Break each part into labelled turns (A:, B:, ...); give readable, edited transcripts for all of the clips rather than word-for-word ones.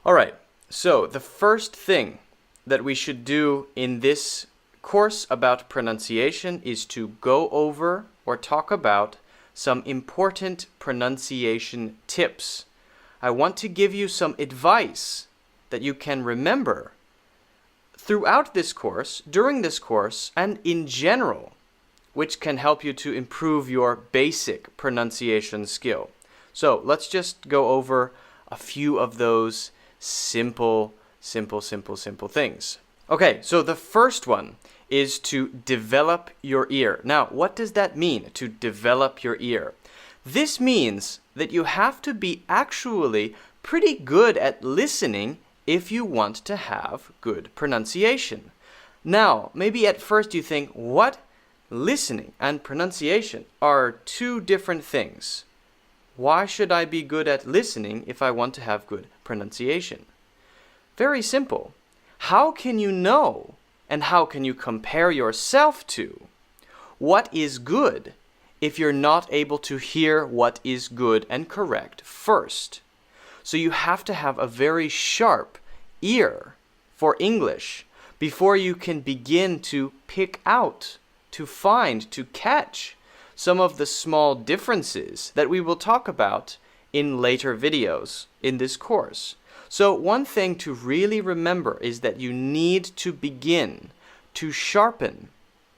A: All right, so the first thing that we should do in this course about pronunciation is to go over or talk about some important pronunciation tips. I want to give you some advice that you can remember throughout this course, during this course, and in general, which can help you to improve your basic pronunciation skill. So let's just go over a few of those simple things. Okay, so the first one is to develop your ear. Now, what does that mean, to develop your ear? This means that you have to be actually pretty good at listening if you want to have good pronunciation. Now, maybe at first you think, what? Listening and pronunciation are two different things. Why should I be good at listening if I want to have good pronunciation? Very simple. How can you know and how can you compare yourself to what is good if you're not able to hear what is good and correct first? So you have to have a very sharp ear for English before you can begin to pick out, to find, to catch some of the small differences that we will talk about in later videos in this course. So one thing to really remember is that you need to begin to sharpen,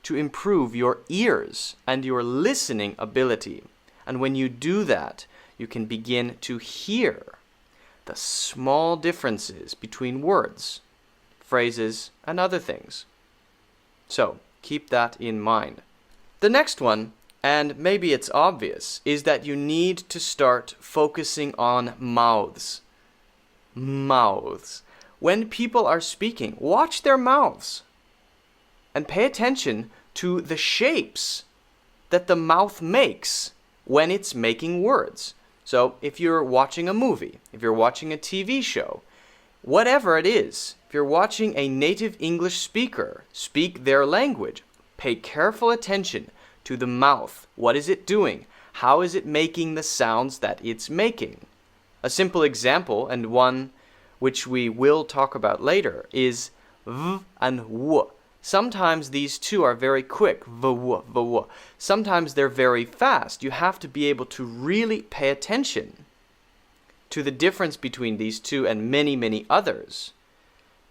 A: to improve your ears and your listening ability. And when you do that, you can begin to hear the small differences between words, phrases, and other things. So keep that in mind. The next one, and maybe it's obvious, is that you need to start focusing on mouths. Mouths. When people are speaking, watch their mouths and pay attention to the shapes that the mouth makes when it's making words. So if you're watching a movie, if you're watching a TV show, whatever it is, if you're watching a native English speaker speak their language, pay careful attention to the mouth. What is it doing? How is it making the sounds that it's making? A simple example, and one which we will talk about later, is v and w. Sometimes these two are very quick, v-w, v-w. Sometimes they're very fast. You have to be able to really pay attention to the difference between these two and many others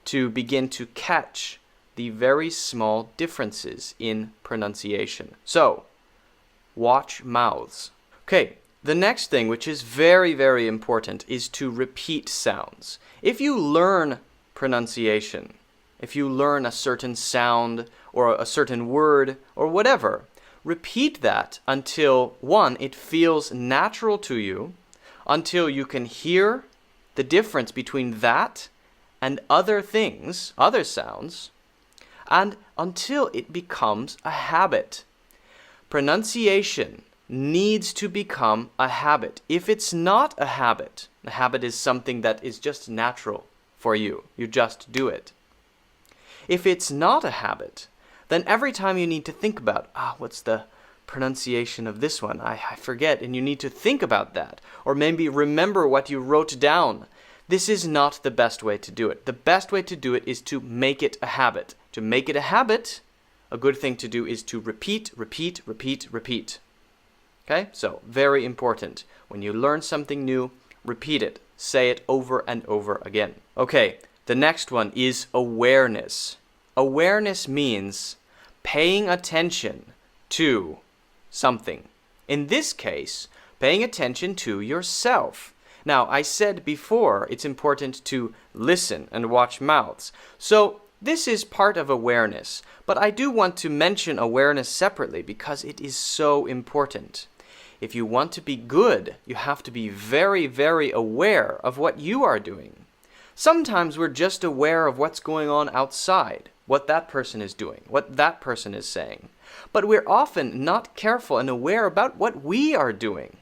A: to begin to catch the very small differences in pronunciation. So, watch mouths. Okay, the next thing, which is very important, is to repeat sounds. If you learn pronunciation, if you learn a certain sound or a certain word or whatever, repeat that until, one, it feels natural to you, until you can hear the difference between that and other things, other sounds, and until it becomes a habit. Pronunciation needs to become a habit. If it's not a habit is something that is just natural for you. You just do it. If it's not a habit, then every time you need to think about, what's the pronunciation of this one? I forget, and you need to think about that. Or maybe remember what you wrote down. This is not the best way to do it. The best way to do it is to make it a habit. To make it a habit, a good thing to do is to repeat. Okay? So, very important. When you learn something new, repeat it. Say it over and over again. Okay, the next one is awareness. Awareness means paying attention to something. In this case, paying attention to yourself. Now, I said before it's important to listen and watch mouths. So, this is part of awareness. But I do want to mention awareness separately because it is so important. If you want to be good, you have to be very aware of what you are doing. Sometimes we're just aware of what's going on outside, what that person is doing, what that person is saying. But we're often not careful and aware about what we are doing.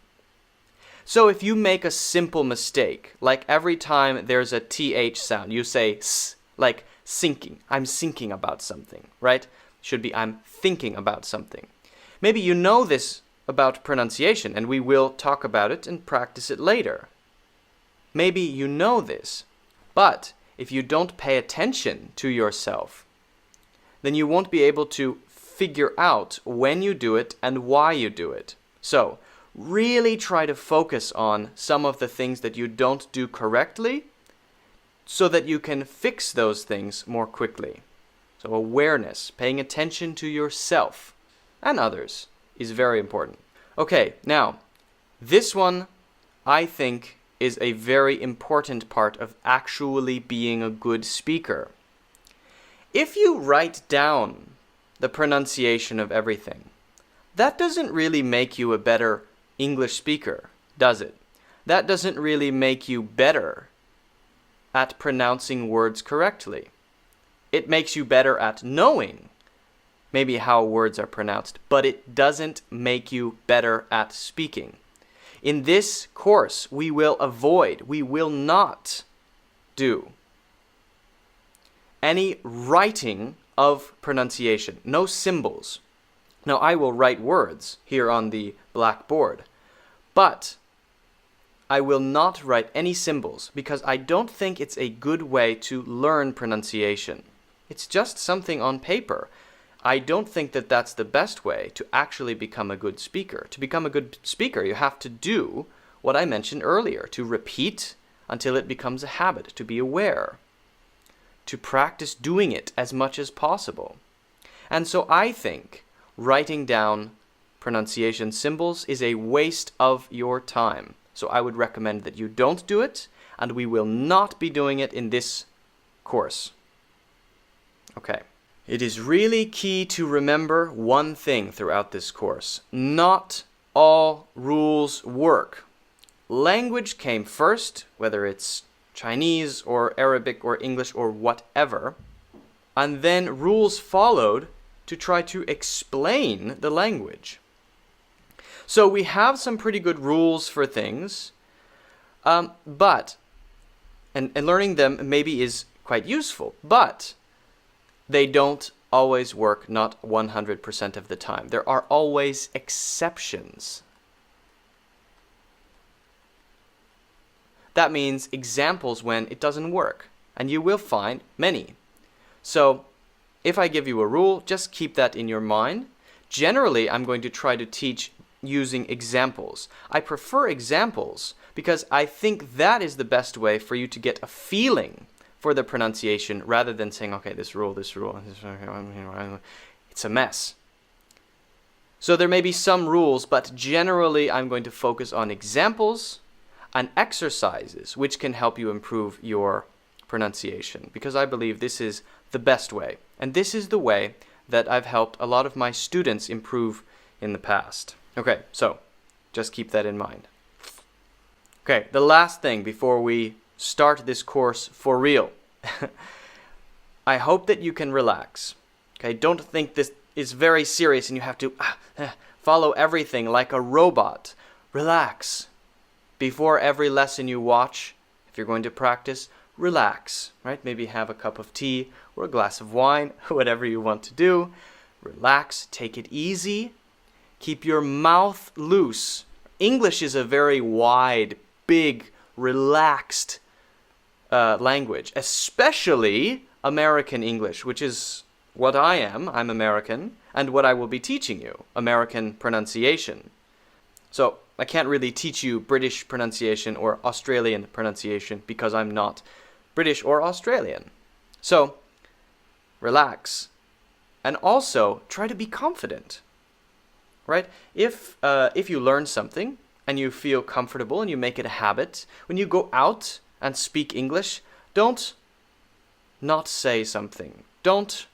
A: So if you make a simple mistake, like every time there's a th sound, you say s, like thinking. I'm thinking about something, right? Should be I'm thinking about something. Maybe you know this about pronunciation, and we will talk about it and practice it later. Maybe you know this, But if you don't pay attention to yourself, then you won't be able to figure out when you do it and why you do it. So, really try to focus on some of the things that you don't do correctly so that you can fix those things more quickly. So awareness, paying attention to yourself and others is very important. Okay, now, this one I think is a very important part of actually being a good speaker. If you write down the pronunciation of everything, that doesn't really make you a better English speaker, does it? That doesn't really make you better at pronouncing words correctly. It makes you better at knowing maybe how words are pronounced, but it doesn't make you better at speaking. In this course, we will not do any writing of pronunciation, no symbols. Now, I will write words here on the blackboard, but I will not write any symbols because I don't think it's a good way to learn pronunciation. It's just something on paper. I don't think that that's the best way to actually become a good speaker. To become a good speaker, you have to do what I mentioned earlier, to repeat until it becomes a habit, to be aware, to practice doing it as much as possible. And so I think writing down pronunciation symbols is a waste of your time. So I would recommend that you don't do it, and we will not be doing it in this course. Okay. It is really key to remember one thing throughout this course. Not all rules work. Language came first, whether it's Chinese or Arabic or English or whatever, and then rules followed to try to explain the language. So we have some pretty good rules for things, but learning them maybe is quite useful, but they don't always work, not 100% of the time. There are always exceptions. That means examples when it doesn't work, and you will find many. So if I give you a rule, just keep that in your mind. Generally, I'm going to try to teach using examples. I prefer examples because I think that is the best way for you to get a feeling for the pronunciation rather than saying, okay, this rule, it's a mess. So there may be some rules, but generally I'm going to focus on examples and exercises which can help you improve your pronunciation, because I believe this is the best way. And this is the way that I've helped a lot of my students improve in the past. Okay, so just keep that in mind. Okay, the last thing before we start this course for real. I hope that you can relax. Okay, don't think this is very serious and you have to follow everything like a robot. Relax. Before every lesson you watch, if you're going to practice, relax, right? Maybe have a cup of tea or a glass of wine, whatever you want to do. Relax, take it easy. Keep your mouth loose. English is a very wide, big, relaxed language, especially American English, which is what I am. I'm American, and what I will be teaching you, American pronunciation. So I can't really teach you British pronunciation or Australian pronunciation because I'm not British or Australian. So relax, and also try to be confident. Right? If you learn something and you feel comfortable and you make it a habit, when you go out and speak English, don't not say something. Don't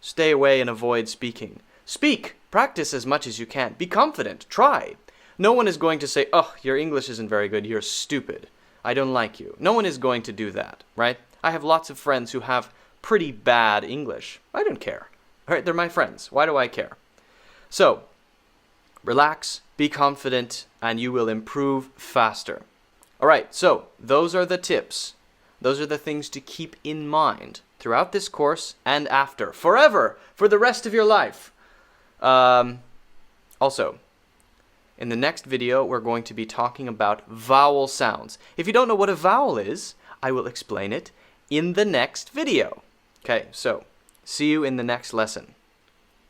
A: stay away and avoid speaking. Speak. Practice as much as you can. Be confident. Try. No one is going to say, oh, your English isn't very good. You're stupid. I don't like you. No one is going to do that, right? I have lots of friends who have pretty bad English. I don't care. All right? They're my friends. Why do I care? So, relax, be confident, and you will improve faster. All right, so those are the tips. Those are the things to keep in mind throughout this course and after, forever, for the rest of your life. Also, in the next video, we're going to be talking about vowel sounds. If you don't know what a vowel is, I will explain it in the next video. Okay, so see you in the next lesson.